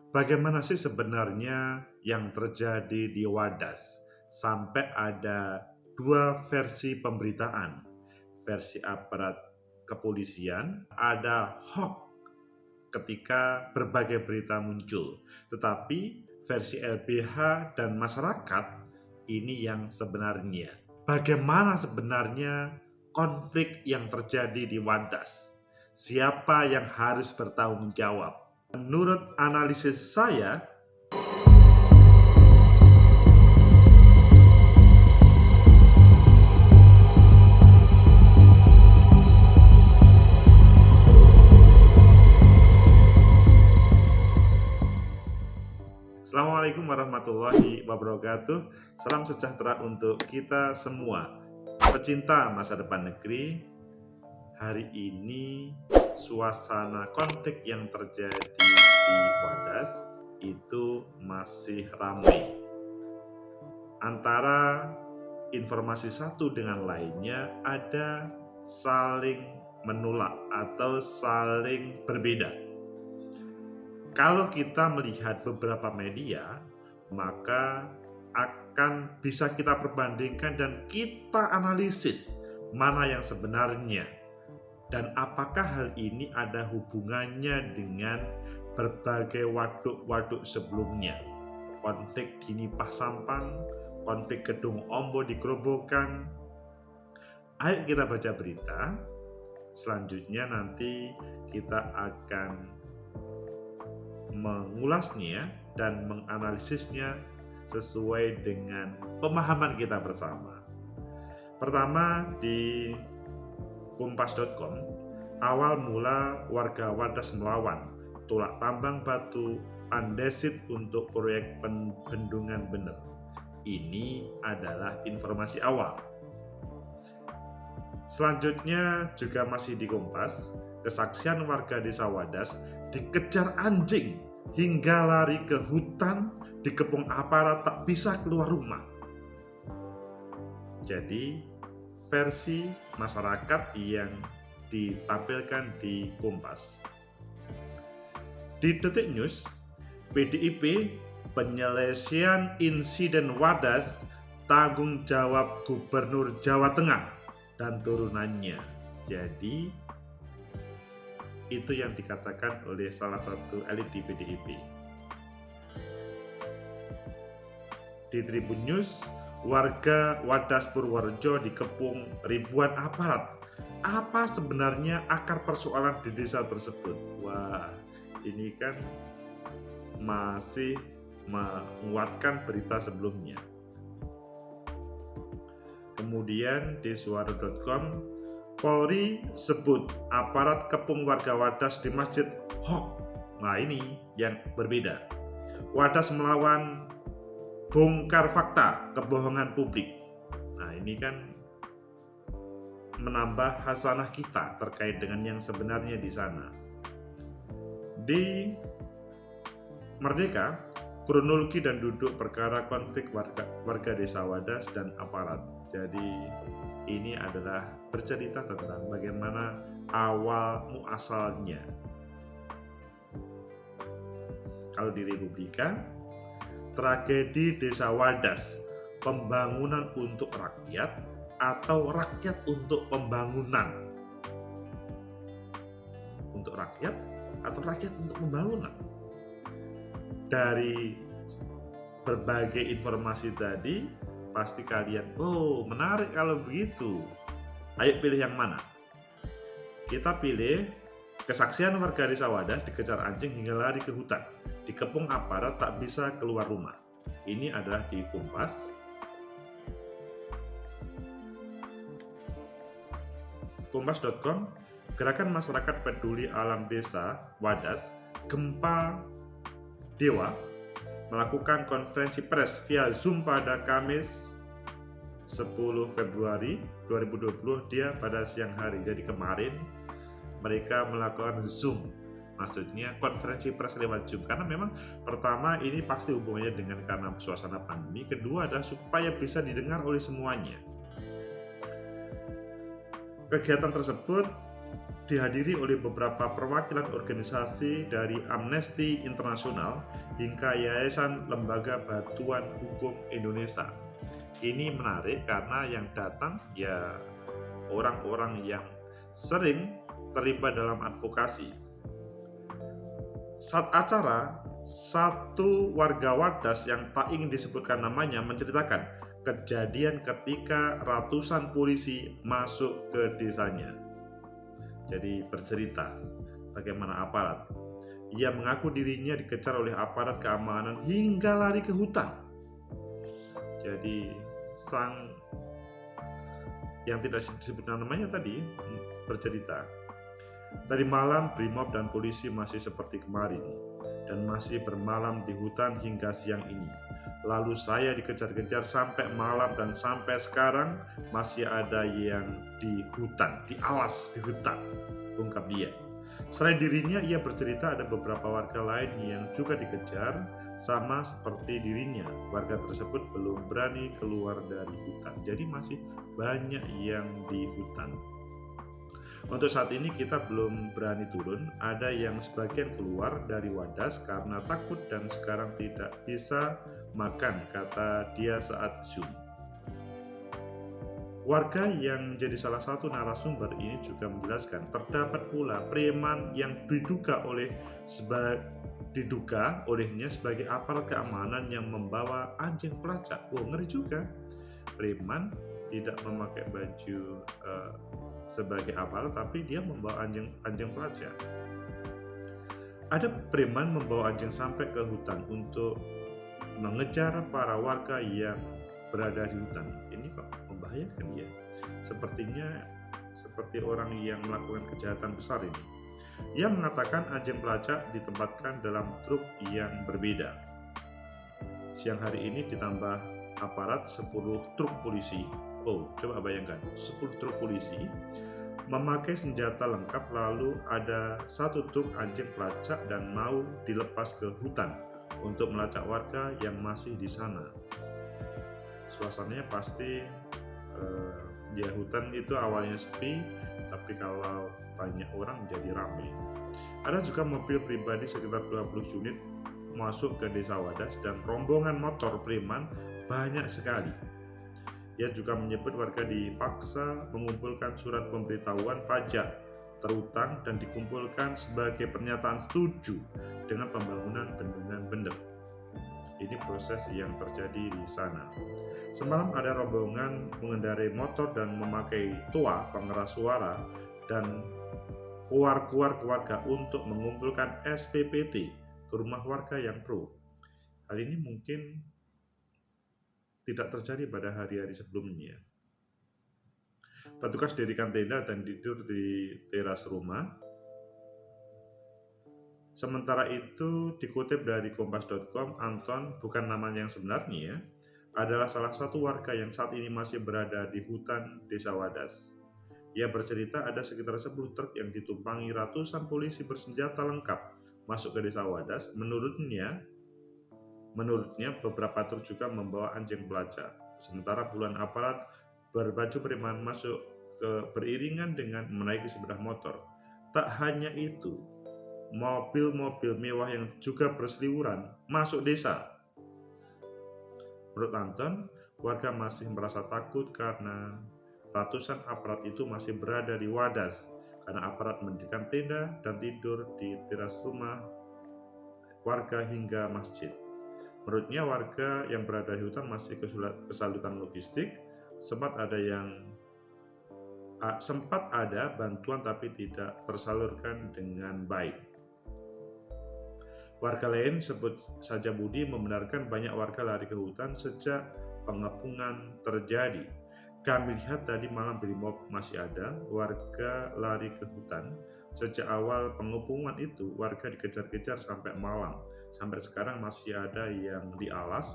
Bagaimana sih sebenarnya yang terjadi di Wadas? Sampai ada dua versi pemberitaan. Versi aparat kepolisian, ada hoax ketika berbagai berita muncul. Tetapi versi LBH dan masyarakat ini yang sebenarnya. Bagaimana sebenarnya konflik yang terjadi di Wadas? Siapa yang harus bertanggung jawab? Menurut analisis saya, Assalamualaikum warahmatullahi wabarakatuh. Salam sejahtera untuk kita semua. Pecinta masa depan negeri, hari ini suasana konflik yang terjadi di Wadas itu masih ramai. Antara informasi satu dengan lainnya ada saling menolak atau saling berbeda. Kalau kita melihat beberapa media, maka akan bisa kita perbandingkan dan kita analisis mana yang sebenarnya dan apakah hal ini ada hubungannya dengan berbagai waduk-waduk sebelumnya. Konflik di Nipah Sampang, konflik Gedung Ombo di Grobogan. Ayo kita baca berita. Selanjutnya nanti kita akan mengulasnya dan menganalisisnya sesuai dengan pemahaman kita bersama. Pertama, di kompas.com, awal mula warga Wadas melawan tolak tambang batu andesit untuk proyek bendungan bener. Ini adalah informasi awal. Selanjutnya juga masih di Kompas, kesaksian warga desa Wadas dikejar anjing hingga lari ke hutan, dikepung aparat tak bisa keluar rumah. Jadi versi masyarakat yang ditampilkan di Kompas. Di Detik News, PDIP penyelesaian insiden Wadas tanggung jawab Gubernur Jawa Tengah dan turunannya. Jadi itu yang dikatakan oleh salah satu elit di PDIP. Di Tribun News, warga Wadas Purworejo dikepung ribuan aparat. Apa sebenarnya akar persoalan di desa tersebut? Wah, ini kan masih menguatkan berita sebelumnya. Kemudian di suara.com, Polri sebut aparat kepung warga Wadas di masjid hoax. Nah, ini yang berbeda. Wadas melawan bongkar fakta kebohongan publik. Nah, ini kan menambah hasanah kita terkait dengan yang sebenarnya di sana. Di Merdeka, kronologi dan duduk perkara konflik warga desa Wadas dan aparat. Jadi ini adalah bercerita tentang bagaimana awal muasalnya. Kalau di Republika, tragedi desa Wadas, pembangunan untuk rakyat atau rakyat untuk pembangunan? Untuk rakyat atau rakyat untuk pembangunan? Dari berbagai informasi tadi, pasti kalian, oh menarik kalau begitu. Ayo pilih yang mana? Kita pilih kesaksian warga desa Wadas dikejar anjing hingga lari ke hutan, dikepung aparat tak bisa keluar rumah. Ini adalah di Kompas. Kompas.com, gerakan masyarakat peduli alam desa Wadas, gempa Dewa, melakukan konferensi pers via Zoom pada Kamis 10 Februari 2020 dia pada siang hari. Jadi kemarin mereka melakukan Zoom, maksudnya konferensi pers lewat Zoom, karena memang pertama ini pasti hubungannya dengan karena suasana pandemi, kedua adalah supaya bisa didengar oleh semuanya. Kegiatan tersebut dihadiri oleh beberapa perwakilan organisasi dari Amnesty International hingga Yayasan Lembaga Bantuan Hukum Indonesia. Ini menarik karena yang datang ya orang-orang yang sering terlibat dalam advokasi. Saat acara, satu warga Wadas yang tak ingin disebutkan namanya menceritakan kejadian ketika ratusan polisi masuk ke desanya. Jadi bercerita bagaimana aparat. Ia mengaku dirinya dikejar oleh aparat keamanan hingga lari ke hutan. Jadi sang yang tidak disebut namanya tadi bercerita, tadi malam Brimob dan polisi masih seperti kemarin dan masih bermalam di hutan hingga siang ini. Lalu saya dikejar-kejar sampai malam dan sampai sekarang masih ada yang di hutan, di alas di hutan, ungkap dia. Selain dirinya, ia bercerita ada beberapa warga lain yang juga dikejar sama seperti dirinya. Warga tersebut belum berani keluar dari hutan, jadi masih banyak yang di hutan. Untuk saat ini kita belum berani turun, ada yang sebagian keluar dari Wadas karena takut dan sekarang tidak bisa makan, kata dia saat Zoom. Warga yang menjadi salah satu narasumber ini juga menjelaskan terdapat pula preman yang diduga olehnya sebagai aparat keamanan yang membawa anjing pelacak. Ngeri juga. Preman tidak memakai baju sebagai aparat, tapi dia membawa anjing pelacak. Ada preman membawa anjing sampai ke hutan untuk mengejar para warga yang berada di hutan. Ini kok membahayakan ya? Sepertinya seperti orang yang melakukan kejahatan besar ini. Ia mengatakan anjing pelacak ditempatkan dalam truk yang berbeda. Siang hari ini ditambah aparat 10 truk polisi. Coba bayangkan, 10 truk polisi memakai senjata lengkap, lalu ada satu truk anjing pelacak dan mau dilepas ke hutan untuk melacak warga yang masih di sana. Suasananya pasti hutan itu awalnya sepi, tapi kalau banyak orang jadi ramai. Ada juga mobil pribadi sekitar 20 unit masuk ke desa Wadas dan rombongan motor preman banyak sekali. Ia juga menyebut warga dipaksa mengumpulkan surat pemberitahuan pajak terutang dan dikumpulkan sebagai pernyataan setuju dengan pembangunan bendungan Bener. Ini proses yang terjadi di sana. Semalam ada rombongan mengendarai motor dan memakai toa pengeras suara dan keluar ke warga untuk mengumpulkan SPPT ke rumah warga yang pro. Hal ini mungkin tidak terjadi pada hari-hari sebelumnya. Petugas dirikan tenda dan tidur di teras rumah. Sementara itu, dikutip dari kompas.com, Anton, bukan namanya yang sebenarnya, adalah salah satu warga yang saat ini masih berada di hutan desa Wadas. Ia bercerita ada sekitar 10 truk yang ditumpangi ratusan polisi bersenjata lengkap masuk ke desa Wadas. Menurutnya beberapa truk juga membawa anjing pelacak. Sementara puluhan aparat berbaju preman masuk beriringan dengan menaiki sepeda motor. Tak hanya itu, mobil-mobil mewah yang juga berseliweran masuk desa. Menurut Anton, warga masih merasa takut karena ratusan aparat itu masih berada di Wadas karena aparat mendirikan tenda dan tidur di teras rumah warga hingga masjid. Menurutnya warga yang berada di hutan masih kesulitan logistik. Sempat ada bantuan tapi tidak tersalurkan dengan baik. Warga lain, sebut saja Budi, membenarkan banyak warga lari ke hutan sejak pengepungan terjadi. Kami lihat tadi malam Brimob masih ada warga lari ke hutan. Sejak awal pengepungan itu warga dikejar-kejar sampai malam. Sampai sekarang masih ada yang di alas.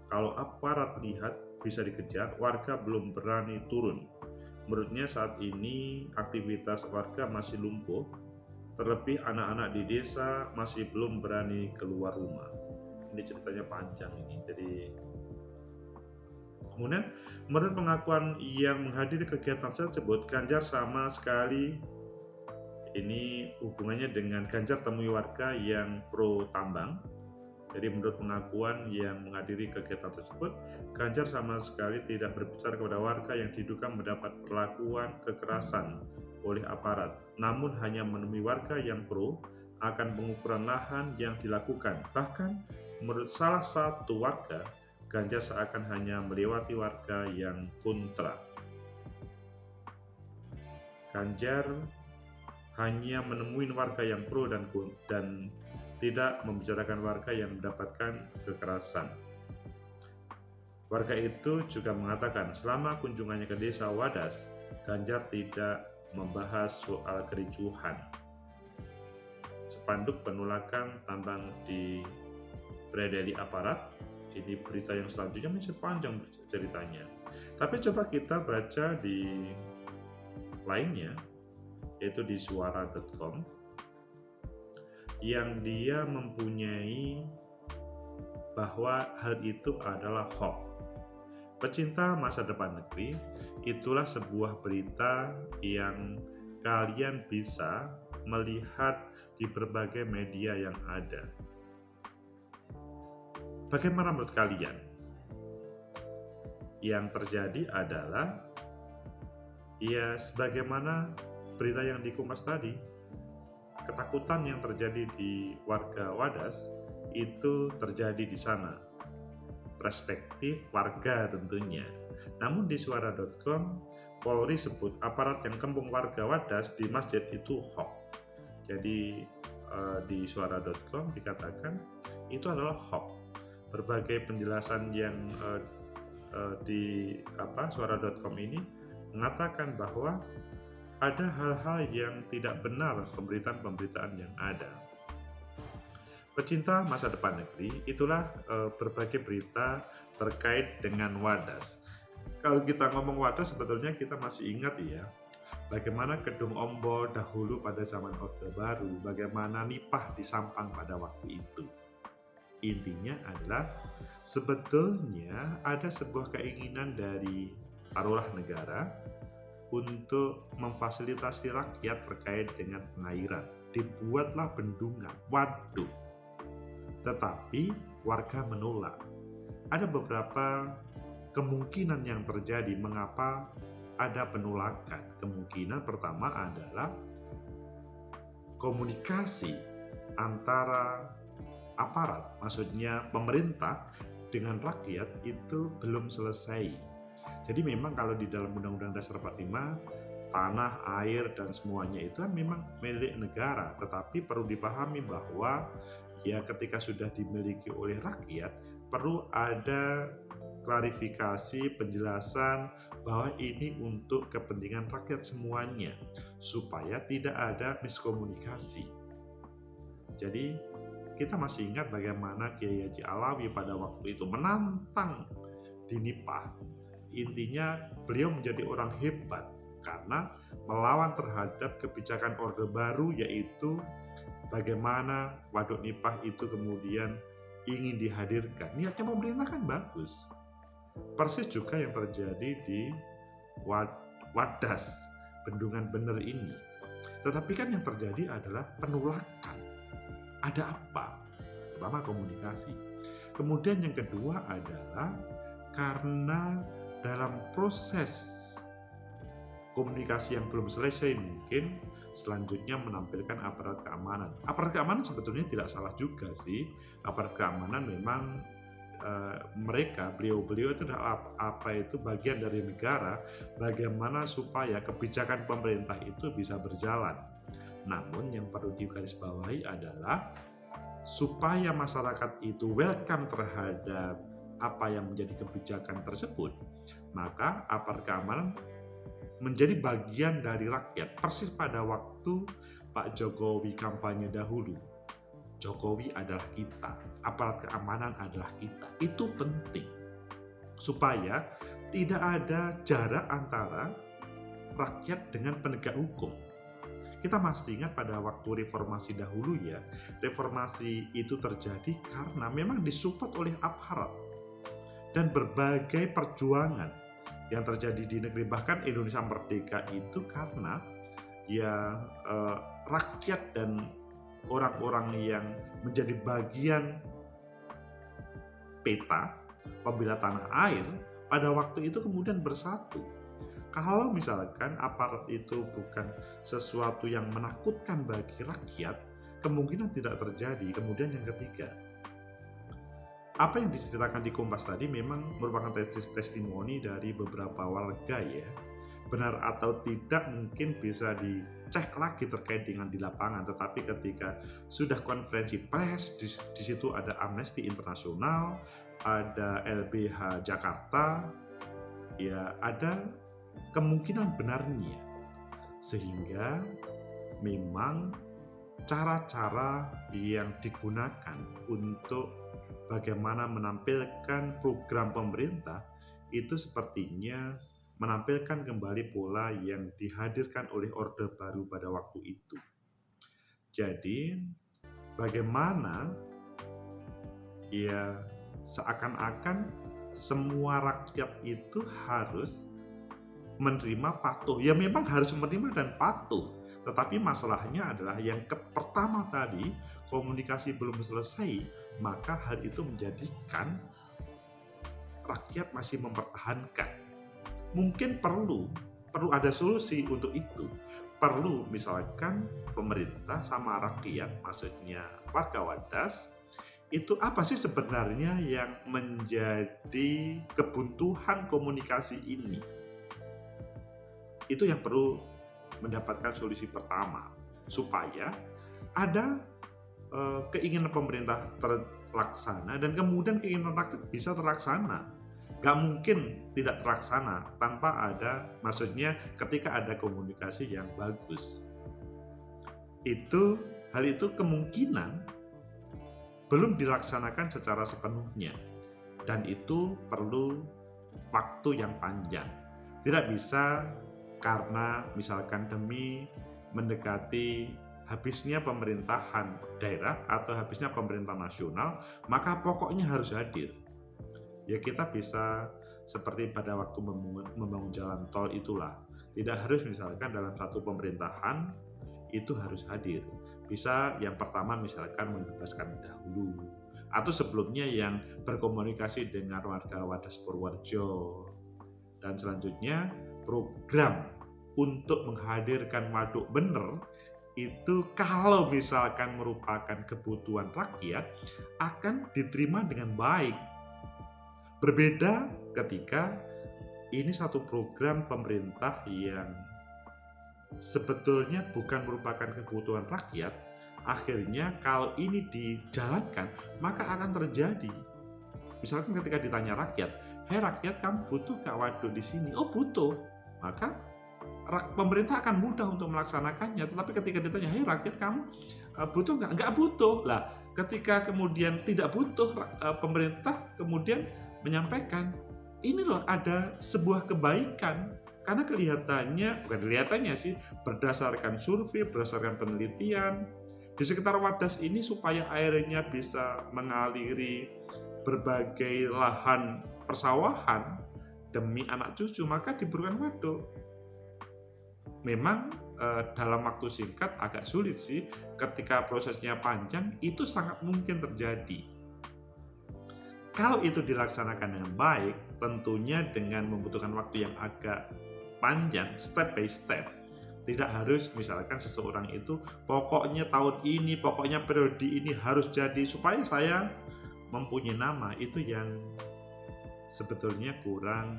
Kalau aparat lihat bisa dikejar, warga belum berani turun. Menurutnya saat ini aktivitas warga masih lumpuh. Terlebih anak-anak di desa masih belum berani keluar rumah. Ini ceritanya panjang ini. Kemudian menurut pengakuan yang menghadiri kegiatan tersebut, Ganjar sama sekali ini hubungannya dengan Ganjar temui warga yang pro tambang. Jadi menurut pengakuan yang menghadiri kegiatan tersebut, Ganjar sama sekali tidak berbicara kepada warga yang diduga mendapat perlakuan kekerasan oleh aparat, namun hanya menemui warga yang pro akan pengukuran lahan yang dilakukan. Bahkan menurut salah satu warga, Ganjar seakan hanya melewati warga yang kontra. Ganjar hanya menemui warga yang pro dan tidak membicarakan warga yang mendapatkan kekerasan. Warga itu juga mengatakan selama kunjungannya ke desa Wadas, Ganjar tidak membahas soal kericuhan. Spanduk penolakan tambang diberedari aparat. Ini berita yang selanjutnya masih panjang ceritanya. Tapi coba kita baca di lainnya, yaitu di suara.com, yang dia mempunyai bahwa hal itu adalah hoax. Pecinta masa depan negeri, itulah sebuah berita yang kalian bisa melihat di berbagai media yang ada. Bagaimana menurut kalian? Yang terjadi adalah ya sebagaimana berita yang dikupas tadi, ketakutan yang terjadi di warga Wadas itu terjadi di sana. Perspektif warga tentunya. Namun di suara.com, Polri sebut aparat yang kembung warga Wadas di masjid itu hoax. Jadi di suara.com dikatakan itu adalah hoax. Berbagai penjelasan yang di suara.com ini mengatakan bahwa ada hal-hal yang tidak benar pemberitaan-pemberitaan yang ada. Pecinta masa depan negeri, itulah berbagai berita terkait dengan Wadas. Kalau kita ngomong Wadas, sebetulnya kita masih ingat ya, bagaimana Kedung Ombol dahulu pada zaman Orde Baru, bagaimana Nipah di Sampang pada waktu itu. Intinya adalah sebetulnya ada sebuah keinginan dari taruhlah negara untuk memfasilitasi rakyat terkait dengan pengairan. Dibuatlah bendungan, waduk. Tetapi warga menolak. Ada beberapa kemungkinan yang terjadi mengapa ada penolakan. Kemungkinan pertama adalah komunikasi antara aparat, maksudnya pemerintah dengan rakyat itu belum selesai. Jadi memang kalau di dalam Undang-Undang Dasar 45, tanah, air, dan semuanya itu kan memang milik negara. Tetapi perlu dipahami bahwa ya ketika sudah dimiliki oleh rakyat, perlu ada klarifikasi, penjelasan bahwa ini untuk kepentingan rakyat semuanya, supaya tidak ada miskomunikasi. Jadi kita masih ingat bagaimana Kiai Haji Alawi pada waktu itu menantang di Nipah. Intinya beliau menjadi orang hebat karena melawan terhadap kebijakan Orde Baru, yaitu bagaimana Waduk Nipah itu kemudian ingin dihadirkan. Niatnya pemerintah kan bagus. Persis juga yang terjadi di Wadas, bendungan bener ini. Tetapi kan yang terjadi adalah penolakan. Ada apa? Pertama komunikasi. Kemudian yang kedua adalah karena dalam proses komunikasi yang belum selesai, mungkin selanjutnya menampilkan aparat keamanan. Aparat keamanan sebetulnya tidak salah juga sih. Aparat keamanan memang beliau itu adalah bagian dari negara, bagaimana supaya kebijakan pemerintah itu bisa berjalan. Namun yang perlu digarisbawahi adalah supaya masyarakat itu welcome terhadap apa yang menjadi kebijakan tersebut, maka aparat keamanan menjadi bagian dari rakyat. Persis pada waktu Pak Jokowi kampanye dahulu, Jokowi adalah kita, aparat keamanan adalah kita. Itu penting supaya tidak ada jarak antara rakyat dengan penegak hukum. Kita masih ingat pada waktu reformasi dahulu ya, reformasi itu terjadi karena memang disupport oleh aparat dan berbagai perjuangan yang terjadi di negeri. Bahkan Indonesia merdeka itu karena ya rakyat dan orang-orang yang menjadi bagian peta pembela tanah air pada waktu itu kemudian bersatu. Kalau misalkan aparat itu bukan sesuatu yang menakutkan bagi rakyat, kemungkinan tidak terjadi. Kemudian yang ketiga, apa yang diceritakan di Kompas tadi memang merupakan testimoni dari beberapa warga ya. Benar atau tidak mungkin bisa dicek lagi terkait dengan di lapangan, tetapi ketika sudah konferensi pers, di situ ada Amnesty Internasional, ada LBH Jakarta, ya ada kemungkinan benarnya. Sehingga memang cara-cara yang digunakan untuk bagaimana menampilkan program pemerintah itu sepertinya menampilkan kembali pola yang dihadirkan oleh Orde Baru pada waktu itu. Jadi, bagaimana ya seakan-akan semua rakyat itu harus menerima patuh. Ya memang harus menerima dan patuh. Tetapi masalahnya adalah yang pertama tadi, komunikasi belum selesai, maka hal itu menjadikan rakyat masih mempertahankan. Mungkin perlu ada solusi untuk itu. Perlu misalkan pemerintah sama rakyat, maksudnya warga Wadas, itu apa sih sebenarnya yang menjadi kebuntuan komunikasi ini? Itu yang perlu mendapatkan solusi pertama, supaya ada keinginan pemerintah terlaksana dan kemudian keinginan rakyat bisa terlaksana. Gak mungkin tidak terlaksana tanpa ada, maksudnya ketika ada komunikasi yang bagus. Hal itu kemungkinan belum dilaksanakan secara sepenuhnya, dan itu perlu waktu yang panjang. Tidak bisa karena misalkan demi mendekati habisnya pemerintahan daerah atau habisnya pemerintah nasional, maka pokoknya harus hadir. Ya kita bisa seperti pada waktu membangun jalan tol itulah. Tidak harus misalkan dalam satu pemerintahan itu harus hadir. Bisa yang pertama misalkan membebaskan dahulu, atau sebelumnya yang berkomunikasi dengan warga Wadas Purworejo, dan selanjutnya program untuk menghadirkan waduk bener itu kalau misalkan merupakan kebutuhan rakyat akan diterima dengan baik. Berbeda ketika ini satu program pemerintah yang sebetulnya bukan merupakan kebutuhan rakyat, akhirnya kalau ini dijalankan maka akan terjadi. Misalkan ketika ditanya rakyat, "Hei rakyat, kamu butuh gak waduk di sini?" "Oh butuh." Maka pemerintah akan mudah untuk melaksanakannya. Tetapi ketika ditanya, "Hei rakyat, kamu butuh nggak?" "Nggak butuh." Lah, ketika kemudian tidak butuh, pemerintah kemudian menyampaikan, ini loh ada sebuah kebaikan. Karena bukan kelihatannya sih, berdasarkan survei, berdasarkan penelitian, di sekitar Wadas ini supaya airnya bisa mengaliri berbagai lahan persawahan demi anak cucu, maka dibutuhkan waduk. Memang dalam waktu singkat agak sulit sih, ketika prosesnya panjang itu sangat mungkin terjadi. Kalau itu dilaksanakan dengan baik, tentunya dengan membutuhkan waktu yang agak panjang, step by step. Tidak harus misalkan seseorang itu pokoknya tahun ini, pokoknya periode ini harus jadi supaya saya mempunyai nama. Itu yang sebetulnya kurang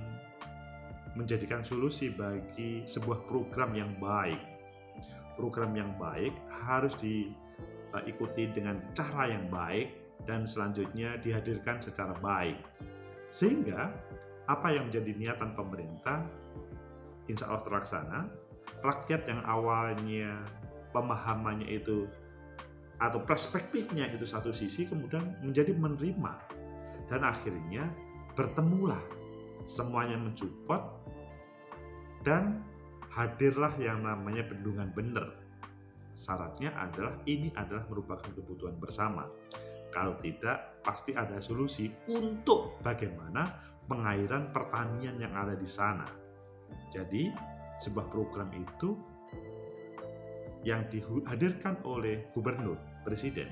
menjadikan solusi bagi sebuah program yang baik. Program yang baik harus diikuti dengan cara yang baik dan selanjutnya dihadirkan secara baik. Sehingga apa yang menjadi niatan pemerintah insya Allah terlaksana. Rakyat yang awalnya pemahamannya itu atau perspektifnya itu satu sisi kemudian menjadi menerima, dan akhirnya bertemulah semuanya mensupport dan hadirlah yang namanya bendungan bener. Syaratnya adalah ini adalah merupakan kebutuhan bersama. Kalau tidak, pasti ada solusi untuk bagaimana pengairan pertanian yang ada di sana. Jadi, sebuah program itu yang dihadirkan oleh gubernur, presiden,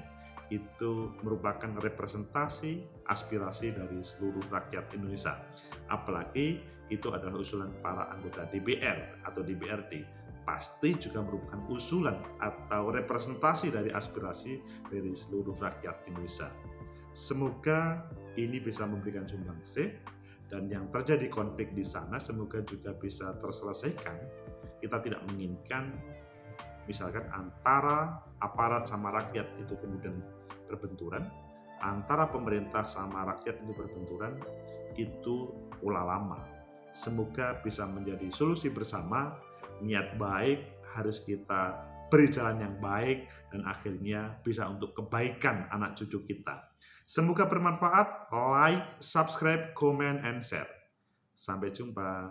itu merupakan representasi aspirasi dari seluruh rakyat Indonesia. Apalagi itu adalah usulan para anggota DPR atau DPRD, pasti juga merupakan usulan atau representasi dari aspirasi dari seluruh rakyat Indonesia. Semoga ini bisa memberikan sumbangsih, dan yang terjadi konflik di sana semoga juga bisa terselesaikan. Kita tidak menginginkan misalkan antara aparat sama rakyat itu kemudian berbenturan, antara pemerintah sama rakyat itu berbenturan, itu pola lama. Semoga bisa menjadi solusi bersama, niat baik harus kita beri jalan yang baik, dan akhirnya bisa untuk kebaikan anak cucu kita. Semoga bermanfaat, like, subscribe, comment, and share. Sampai jumpa.